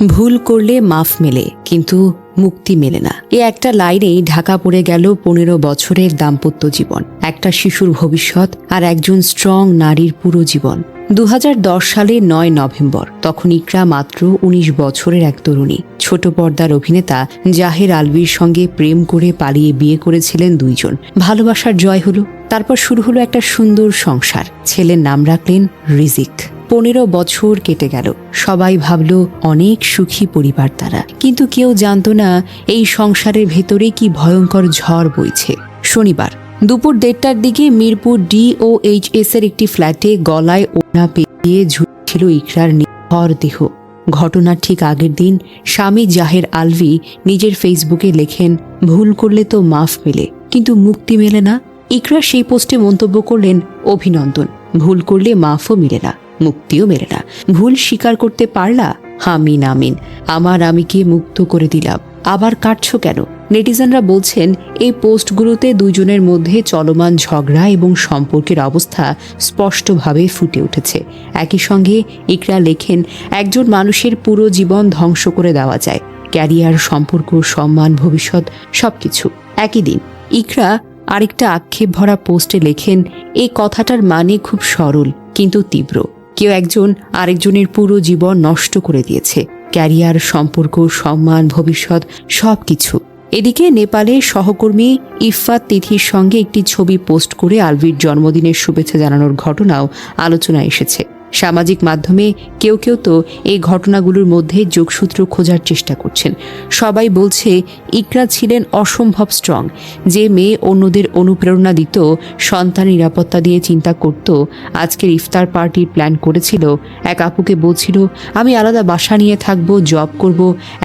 ভুল করলে মাফ মেলে, কিন্তু মুক্তি মেলে না। এ একটা লাইনেই ঢাকা পড়ে গেল ১৫ বছরের দাম্পত্য জীবন, একটা শিশুর ভবিষ্যৎ আর একজন স্ট্রং নারীর পুরো জীবন। ২০১০ সালে ৯ নভেম্বর, তখন ইকরা মাত্র ১৯ বছরের এক তরুণী। ছোট পর্দার অভিনেতা জাহের আলভির সঙ্গে প্রেম করে পালিয়ে বিয়ে করেছিলেন দুইজন। ভালোবাসার জয় হলো, তারপর শুরু হলো একটা সুন্দর সংসার। ছেলের নাম রাখলেন রিজিক। ১৫ বছর কেটে গেল, সবাই ভাবল অনেক সুখী পরিবার তারা, কিন্তু কেউ জানত না এই সংসারের ভেতরে কি ভয়ঙ্কর ঝড় বইছে। শনিবার দুপুর ১:৩০টার দিকে মিরপুর DOHS এর একটি ফ্ল্যাটে গলায় ওড়না পেঁচিয়ে ঝুলছিল ইকরার নিথর দেহ। ঘটনার ঠিক আগের দিন স্বামী জাহের আলভি নিজের ফেসবুকে লেখেন, ভুল করলে তো মাফ মেলে, কিন্তু মুক্তি মেলে না। ইকরা সেই পোস্টে মন্তব্য করলেন, অভিনন্দন, ভুল করলে মাফও মিলে না, মুক্তিও মেলে না। ভুল স্বীকার করতে পারলা? আমিন আমিন, আমার আমিকে মুক্ত করে দিলাম, আবার কাটছো কেন? নেটিজেনরা বলছেন, এই পোস্টগুলোতে দুজনের মধ্যে চলমান ঝগড়া এবং সম্পর্কের অবস্থা স্পষ্টভাবে ফুটে উঠেছে। একই সঙ্গে ইকরা লেখেন, একজন মানুষের পুরো জীবন ধ্বংস করে দেওয়া যায়, ক্যারিয়ার, সম্পর্ক, সম্মান, ভবিষ্যৎ, সবকিছু। একই দিন ইকরা আরেকটা আক্ষেপ ভরা পোস্টে লেখেন, এই কথাটার মানে খুব সরল কিন্তু তীব্র। কেউ একজন আরেকজনের পুরো জীবন নষ্ট করে দিয়েছে, ক্যারিয়ার, সম্পর্ক, সম্মান, ভবিষ্যৎ, সবকিছু। এদিকে নেপালে সহকর্মী ইফফাত তিথির সঙ্গে একটি ছবি পোস্ট করে আলভির জন্মদিনের শুভেচ্ছা জানানোর ঘটনাও আলোচনায় এসেছে। সামাজিক মাধ্যমে কেউ কেউ তো এই ঘটনাগুলোর মধ্যে যোগসূত্র খোঁজার চেষ্টা করছেন। সবাই বলছে, ইকরা ছিলেন অসম্ভব স্ট্রং। যে মেয়ে অন্যদের অনুপ্রেরণা দিত, সন্তান নিরাপত্তা দিয়ে চিন্তা করত, আজকের ইফতার পার্টির প্ল্যান করেছিল, এক আপুকে বলছিল আমি আলাদা বাসা নিয়ে থাকব, জব করব,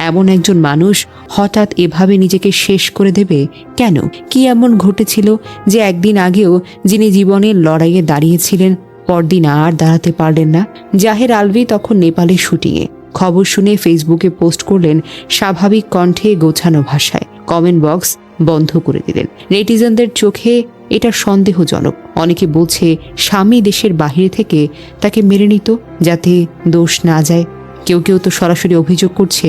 এমন একজন মানুষ হঠাৎ এভাবে নিজেকে শেষ করে দেবে কেন? কি এমন ঘটেছিল যে একদিন আগেও যিনি জীবনের লড়াইয়ে দাঁড়িয়েছিলেন, পরদিন আর দাঁড়াতে পারলেন না? জাহের আলভি তখন নেপালে শুটিংয়ে। খবর শুনে ফেসবুকে পোস্ট করলেন স্বাভাবিক কণ্ঠে, গোছানো ভাষায়। কমেন্ট বক্স বন্ধ করে দিলেন। নেটিজেনদের চোখে এটা সন্দেহজনক। অনেকে বলছে, স্বামী দেশের বাহিরে থেকে তাকে মেরে নিত যাতে দোষ না যায়। কেউ কেউ তো সরাসরি অভিযোগ করছে,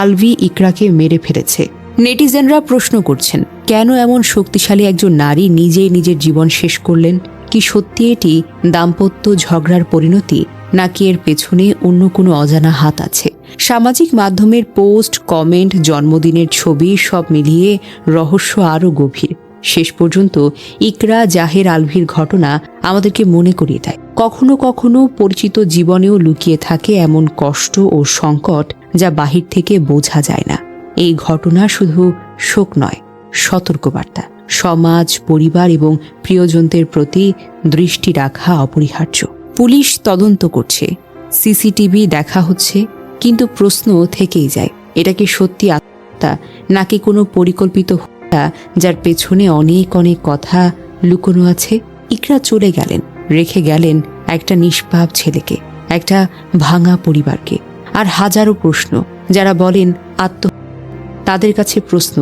আলভি ইকরাকে মেরে ফেলেছে। নেটিজেনরা প্রশ্ন করছেন, কেন এমন শক্তিশালী একজন নারী নিজেই নিজের জীবন শেষ করলেন? কি সত্যি এটি দাম্পত্য ঝগড়ার পরিণতি, নাকি এর পেছনে অন্য কোনো অজানা হাত আছে? সামাজিক মাধ্যমের পোস্ট, কমেন্ট, জন্মদিনের ছবি সব মিলিয়ে রহস্য আরও গভীর। শেষ পর্যন্ত ইকরা জাহের আলভির ঘটনা আমাদেরকে মনে করিয়ে দেয়, কখনো কখনো পরিচিত জীবনেও লুকিয়ে থাকে এমন কষ্ট ও সংকট যা বাহির থেকে বোঝা যায় না। এই ঘটনা শুধু শোক নয়, সতর্কবার্তা। সমাজ, পরিবার এবং প্রিয়জনদের প্রতি দৃষ্টি রাখা অপরিহার্য। পুলিশ তদন্ত করছে, সিসিটিভি দেখা হচ্ছে, কিন্তু প্রশ্ন থেকেই যায়, এটা কি সত্যি আত্মহত্যা নাকি কোনো পরিকল্পিত হত্যা যার পেছনে অনেক অনেক কথা লুকোনো আছে? ইকরা চলে গেলেন, রেখে গেলেন একটা নিষ্পাপ ছেলেকে, একটা ভাঙা পরিবারকে, আর হাজারো প্রশ্ন। যারা বলেন তাদের কাছে প্রশ্ন,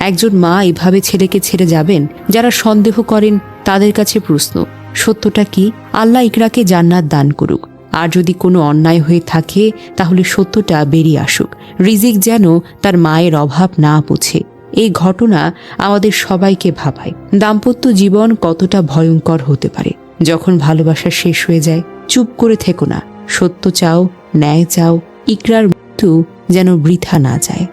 একজন মা এভাবে ছেলেকে ছেড়ে যাবেন? যারা সন্দেহ করেন তাদের কাছে প্রশ্ন, সত্যটা কি? আল্লাহ ইকরাকে জান্নাত দান করুক, আর যদি কোনো অন্যায় হয়ে থাকে তাহলে সত্যটা বেরিয়ে আসুক। রিজিক যেন তার মায়ের অভাব না বুঝে। এই ঘটনা আমাদের সবাইকে ভাবায়, দাম্পত্য জীবন কতটা ভয়ঙ্কর হতে পারে। যখন ভালোবাসা শেষ হয়ে যায়, চুপ করে থেকো না, সত্য চাও, ন্যায় চাও। ইকরার মৃত্যু যেন বৃথা না যায়।